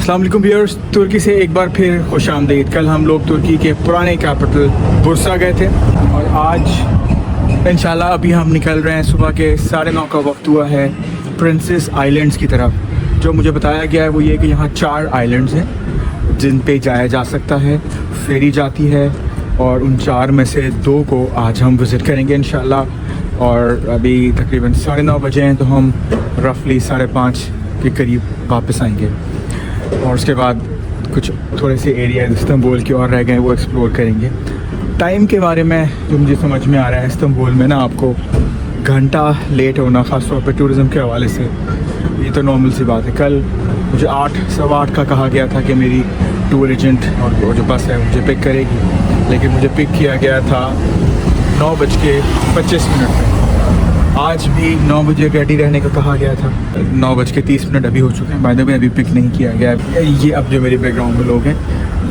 अस्सलाम वालेकुम व्यूअर्स, तुर्की से एक बार फिर खुश आमदीद। कल हम लोग तुर्की के पुराने कैपिटल बुर्सा गए थे और आज इंशाल्लाह अभी हम निकल रहे हैं। सुबह के 9:30 का वक्त हुआ है प्रिंसेस आइलैंड्स की तरफ। जो मुझे बताया गया है वो ये कि यहाँ 4 आइलैंड्स हैं जिन पे जाया जा सकता है, फेरी जाती है और उन 4 में से 2 को आज हम विज़िट करेंगे इंशाल्लाह। और अभी तकरीबन 9:30 बजे हैं तो हम रफली 5:30 के करीब वापस आएंगे और उसके बाद कुछ थोड़े से एरिया इस्तांबुल के और रह गए वो एक्सप्लोर करेंगे। टाइम के बारे में जो मुझे समझ में आ रहा है, इस्तांबुल में ना आपको घंटा लेट होना ख़ास तौर पे टूरिज़म के हवाले से ये तो नॉर्मल सी बात है। कल मुझे 8 सवा 8 का कहा गया था कि मेरी टूर एजेंट और वो जो बस है मुझे पिक करेगी, लेकिन मुझे पिक किया गया था 9:25 पे। आज भी 9 बजे रेडी रहने का कहा गया था, 9:30 अभी हो चुके हैं। बाय द वे अभी पिक नहीं किया गया है। ये अब जो मेरे बैकग्राउंड में लोग हैं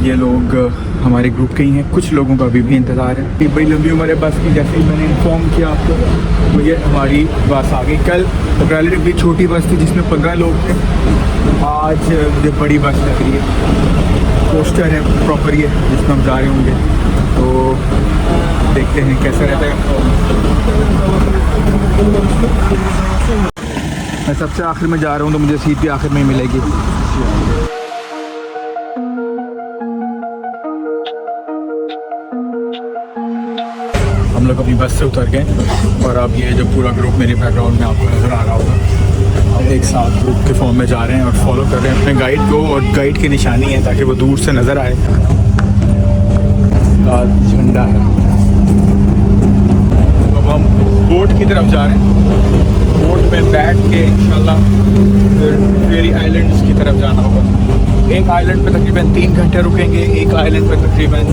ये लोग हमारे ग्रुप के ही हैं। कुछ लोगों का अभी भी इंतज़ार है। ये बड़ी लंबी उम्र है बस की, जैसे ही मैंने इन्फॉर्म किया आपको तो ये हमारी बस आ गई। कल रिलेटिवली छोटी बस थी जिसमें 15 लोग थे, आज मुझे बड़ी बस लग रही है। पोस्टर है प्रॉपर ये जिसमें हम जा रहे होंगे, तो देखते हैं कैसा रहता है। मैं सबसे आखिर में जा रहा हूँ तो मुझे सीट भी आखिर में ही मिलेगी। हम लोग अपनी बस से उतर गए और अब ये जो पूरा ग्रुप मेरे बैकग्राउंड में आपको नज़र आ रहा होगा, हम एक साथ ग्रुप के फॉर्म में जा रहे हैं और फॉलो कर रहे हैं अपने गाइड को। और गाइड की निशानी है ताकि वो दूर से नज़र आए, लाल झंडा है। अब हम बोट की तरफ जा रहे हैं। बोट में बैठ के इंशाल्लाह फिर फेरी आइलैंड्स की तरफ जाना होगा। एक आइलैंड पे तकरीबन 3 घंटे रुकेंगे, एक आइलैंड पे तकरीबन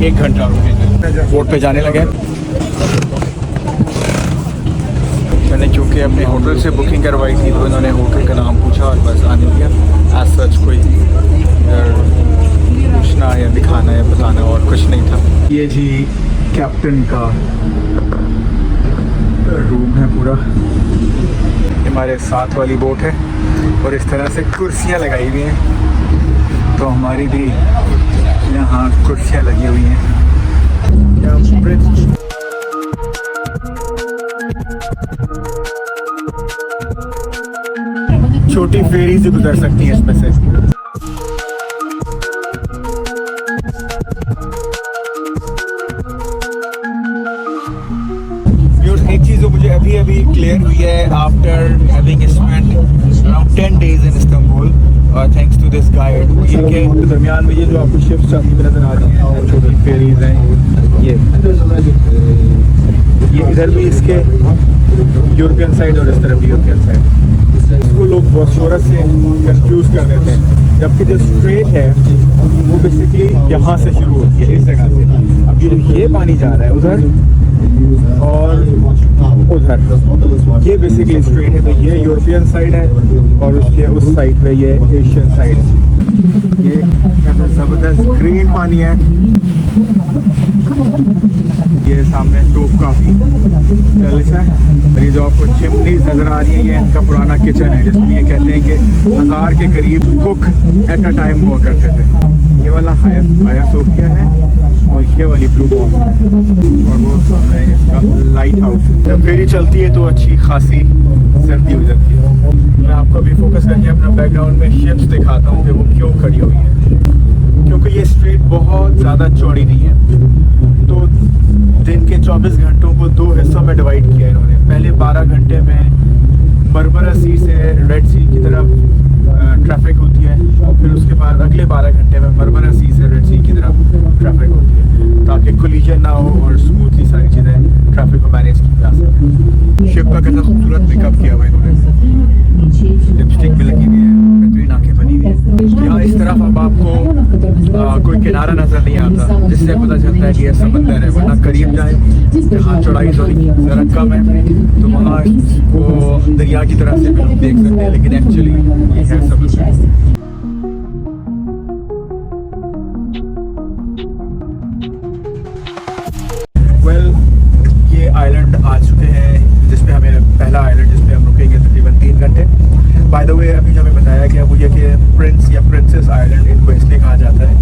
1 घंटा रुकेंगे। बोट पे जाने लगे। मैंने चूँकि अपने होटल से बुकिंग करवाई थी तो इन्होंने होटल का नाम पूछा और बस आने दिया। एज सच कोई पूछना या दिखाना या बताना और कुछ नहीं था। ये जी कैप्टन का रूम है पूरा। हमारे साथ वाली बोट है और इस तरह से कुर्सियाँ लगाई हुई हैं, तो हमारी भी यहाँ कुर्सियाँ लगी हुई हैं। छोटी फेरी से गुजर सकती हैं इसमें से। एक चीज़ जो मुझे अभी क्लियर हुई है after having spent around 10 days in Istanbul thanks to this guide, ये के दरमियान में ये जो आपको शिप्स चलती हुई नज़र आ रही हैं और छोटी फेरीज हैं, ये इधर भी इसके यूरोपियन साइड और इस तरफ भी यूरोपियन साइड। इसको लोग बहुत शोरत से कंफ्यूज कर देते हैं, जबकि जो स्ट्रेट है वो बेसिकली यहाँ से शुरू होती है, इस जगह से। अब ये पानी जा रहा है उधर और उधर, ये बेसिकली स्ट्रेट है। तो ये यूरोपियन साइड है और उसके उस साइड पे ये एशियन साइड है। ये ज़बरदस्त ग्रीन पानी है। ये सामने टोप काफ़ी पैलेस है। ये जो आपको चिमनी नज़र आ रही है ये इनका पुराना किचन है, जिसमें ये कहते हैं कि 1000 के करीब कुक एट अ टाइम हुआ करते थे। ये वाला हाया सोफिया है और ये वाली ब्लू बॉल और वो सामने इसका लाइट हाउस। जब फेरी चलती है तो अच्छी खासी सर्दी हो जाती है। मैं आपको अभी फोकस करके अपना बैकग्राउंड में शिप्स दिखाता हूँ कि वो क्यों खड़ी हुई है, क्योंकि ये स्ट्रेट बहुत ज़्यादा चौड़ी नहीं है। तो दिन के 24 घंटों को 2 हिस्सों में डिवाइड किया इन्होंने। पहले 12 घंटे में मरमरा सी से रेड सी की तरफ ट्रैफिक होती है और फिर उसके बाद अगले 12 घंटे में मरमरा सी से रेड सी की तरफ ट्रैफिक होती है, ताकि कोलिजन ना हो और स्मूथली सारी चीज़ें ट्रैफिक को मैनेज की जा सके। शिप का कितना खूबसूरत मेकअप किया हुआ इन्होंने, लिपस्टिक भी लगी हुई है, बेहतरीन आँखें बनी हुई है। यहाँ इस तरफ अब आपको कोई किनारा नज़र नहीं आता, जिससे पता चलता है कि यह समंदर है। वरना करीब जाए जहाँ चौड़ाई थोड़ी ज़रा कम है तो वहाँ वो दरिया की तरह से भी लोग देख सकते हैं, लेकिन एक्चुअली ये है समंदर। ये आइलैंड आ चुके हैं जिसपे हमें पहला आइलैंड जिसपे हम रुकेंगे तकरीबन 3 घंटे। बाय द वे अभी जो हमें बताया गया वो ये कि प्रिंस या प्रिंसेस टॉरस आइलैंड इनको इसलिए कहा जाता है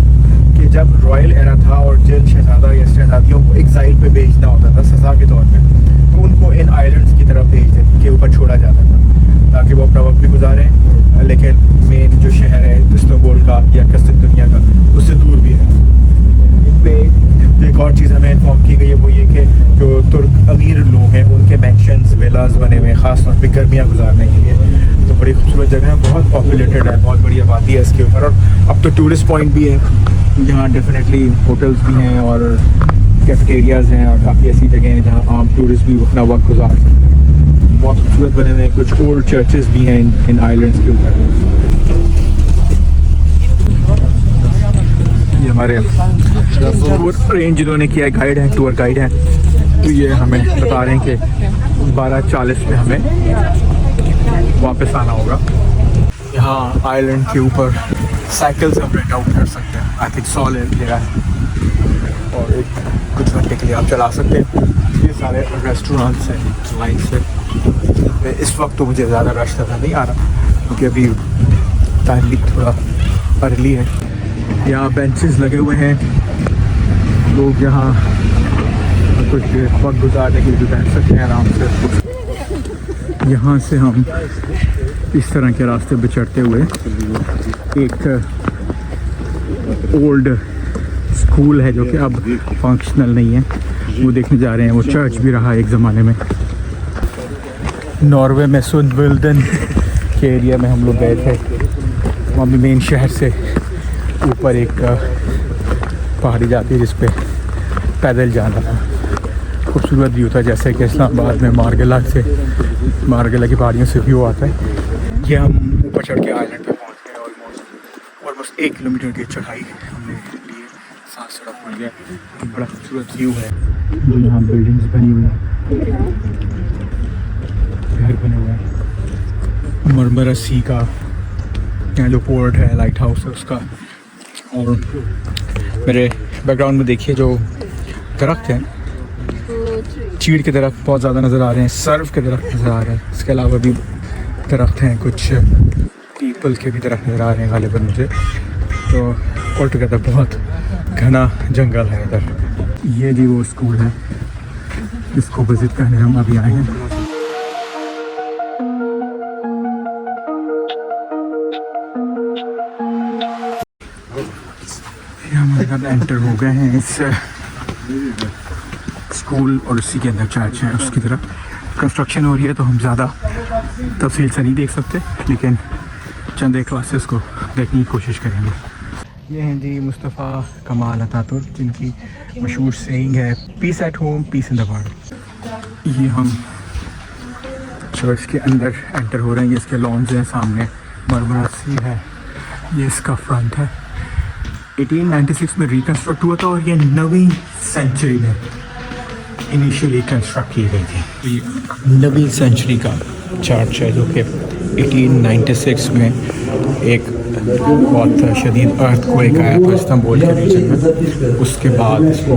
कि जब रॉयल एरा था और जिन शहजादा या शहजादियों को एग्जाइल पे भेजना होता था सज़ा के तौर पे, तो उनको इन आइलैंड्स की तरफ के ऊपर छोड़ा जाता था ताकि वो अपना वक्त भी गुजारें, लेकिन मेन जो शहर है इस्तांबुल का या कस्टम दुनिया का उससे दूर भी है। इन पे एक और चीज़ हमें इन्फॉर्म की गई है, वो ये कि जो तुर्क अमीर लोग हैं उनके मैंशंस विलास बने हुए हैं ख़ास तौर पे गर्मियाँ गुजारने के लिए। तो बड़ी खूबसूरत जगह है, बहुत पॉपुलेटेड है, बहुत बड़ी आबादी है इसके ऊपर। और अब तो टूरिस्ट पॉइंट भी है जहाँ डेफिनेटली होटल्स भी हैं और कैफेटेरियाज़ हैं और काफ़ी ऐसी जगह हैं जहाँ आम टूरिस्ट भी अपना वक्त गुजार सकते हैं। बहुत खूबसूरत बने हुए हैं, कुछ ओल्ड चर्चेस भी हैं इन आइलैंड्स के ऊपर। ये हमारे टूर रेंज जिन्होंने किया है, गाइड है, टूर गाइड है, तो ये हमें बता रहे हैं कि 12:40 में हमें वापस आना होगा। यहाँ आइलैंड के ऊपर साइकिल्स हम रेंट आउट कर सकते हैं, आई थिंक 100 लेगा है और कुछ घंटे के लिए आप चला सकते हैं। ये सारे रेस्टोरेंट्स हैं लाइन से। इस वक्त तो मुझे ज़्यादा रश नज़र नहीं आ रहा क्योंकि अभी टाइम भी थोड़ा अर्ली है। यहाँ बेंचेस लगे हुए हैं, लोग यहाँ कुछ देर वक्त गुजारने के लिए बैठ सकते हैं आराम से। यहाँ से हम इस तरह के रास्ते पे चढ़ते हुए एक ओल्ड स्कूल है जो कि अब फंक्शनल नहीं है, वो देखने जा रहे हैं। वो चर्च भी रहा एक ज़माने में। नॉर्वे में सुंदविल्डन के एरिया में हम लोग गए थे, वहाँ भी मेन शहर से ऊपर एक पहाड़ी जाती है जिस पे पैदल जाना था। खूबसूरत व्यू था, जैसे कि इस्लामाबाद में मारगला की पहाड़ियों से व्यू आता है। ये हम ऊपर चढ़ के आइलैंड पे पहुँच गए। ऑलमोस्ट 1 किलोमीटर की चढ़ाई हमने लिए, सांस थोड़ा फूल गया। बड़ा खूबसूरत व्यू है, जो यहाँ बिल्डिंग्स बनी हुई हैं, घर बने हुए हैं। मरमरा सी का यहाँ जो पोर्ट है, लाइट हाउस है उसका। और मेरे बैकग्राउंड में देखिए जो दरख्त हैं, चीड़ के दरख्त बहुत ज़्यादा नज़र आ रहे हैं, सर्फ के दरख्त नज़र आ रहे हैं। इसके अलावा भी दरख्त हैं, कुछ पीपल के भी दरख्त नज़र आ रहे हैं गालिबन मुझे। तो ऑल टुगेदर बहुत घना जंगल है इधर। ये जी वो स्कूल है जिसको विज़िट करने हम अभी आए हैं। हम एंटर हो गए हैं इस स्कूल और उसी के अंदर चर्च है। उसकी तरफ कंस्ट्रक्शन हो रही है तो हम ज़्यादा तफसील से नहीं देख सकते, लेकिन चंद एक क्लासेस को देखने की कोशिश करेंगे। ये हैं जी मुस्तफ़ा कमाल अतातुर्क, जिनकी मशहूर सेइंग है peace at home peace in the world. ये हम चर्च के अंदर एंटर हो रहे हैं। ये इसके लॉन्स हैं, सामने मरमरा सी है, ये इसका फ्रंट है। 1896 में रिकन्स्ट्रक्ट हुआ था और ये 9वीं सेंचुरी में इनिशियली कंस्ट्रक्ट की गई थी। ये 9वीं सेंचुरी का चर्च है जो कि 1896 में एक बहुत शदीद अर्थक्वेक आया था इस्तांबुल के रीजन में, उसके बाद इसको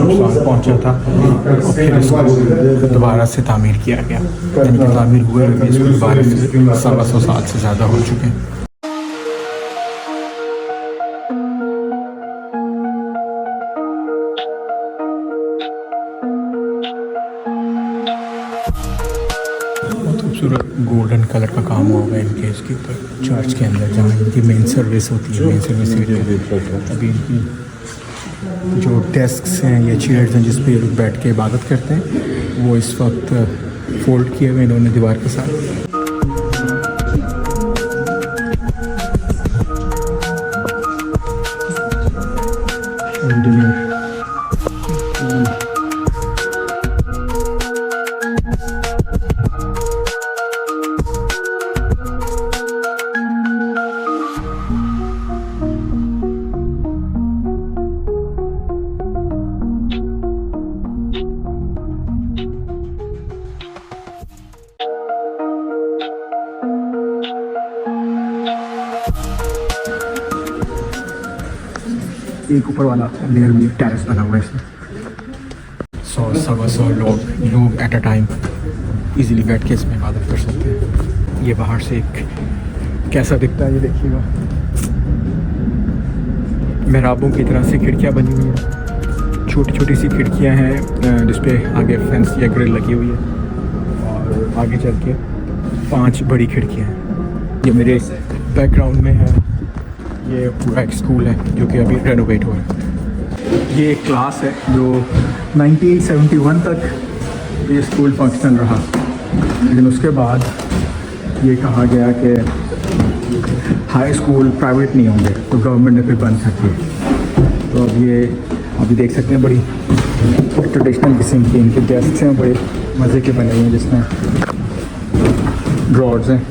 नुकसान पहुंचा था और फिर इसको दोबारा से तामीर किया गया। यानी कि तामीर हुए हुए इसको दोबारा से 125 साल से ज़्यादा हो चुके हैं। खूबसूरत गोल्डन कलर का काम हुआ है इनके इसके ऊपर चर्च के अंदर, जहाँ इनकी मेन सर्विस होती है। मेन सर्विस अभी इनकी जो डेस्क्स हैं या चेयर्स हैं जिस पे ये लोग बैठ के इबादत करते हैं, वो इस वक्त फोल्ड किए हुए इन्होंने दीवार के साथ। एक ऊपर वाला लेयर में टेरेस बना हुआ है इसमें। 100-125 लोग एट अ टाइम इजीली बैठ के इसमें इबादत कर सकते हैं। ये बाहर से एक कैसा दिखता है ये देखिएगा। मेहराबों की तरह से खिड़कियाँ बनी हुई हैं, छोटी छोटी सी खिड़कियाँ हैं जिस पे आगे फेंस या ग्रिल लगी हुई है, और आगे चल के 5 बड़ी खिड़कियाँ हैं। ये मेरे बैकग्राउंड में है, ये पूरा एक स्कूल है जो कि अभी रेनोवेट हो रहा है। ये एक क्लास है जो 1971 तक ये स्कूल फंक्शनल रहा, लेकिन उसके बाद ये कहा गया कि हाई स्कूल प्राइवेट नहीं होंगे तो गवर्नमेंट ने फिर बंद कर दिए। तो अब ये अभी देख सकते हैं बड़ी ट्रेडिशनल किस्म के इनके डेस्क हैं, बड़े मज़े के बने हुए हैं जिसमें ड्रॉर्स हैं,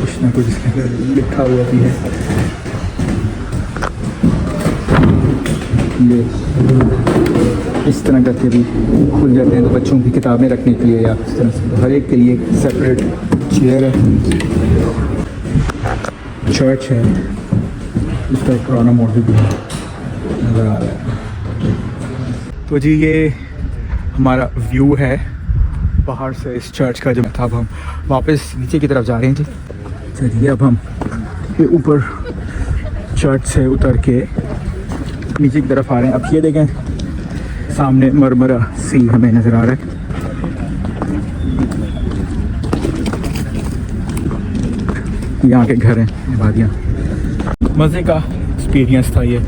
कुछ ना कुछ इसके अंदर लिखा हुआ भी है। ये इस तरह करके भी खुल जाते हैं तो बच्चों की किताबें रखने के लिए या इस तरह से, तो हर एक के लिए सेपरेट चेयर है। चर्च है, इसका एक पुराना मॉडल भी नज़र आ रहा है। तो जी ये हमारा व्यू है बाहर से इस चर्च का। जब था अब हम वापस नीचे की तरफ जा रहे हैं जी। चलिए अब हम ये ऊपर चर्च से उतर के नीचे की तरफ आ रहे हैं। अब ये देखें सामने मरमरा सी हमें नज़र आ रहा है। यहाँ के घर हैं, आबादियाँ। मज़े का एक्सपीरियंस था ये।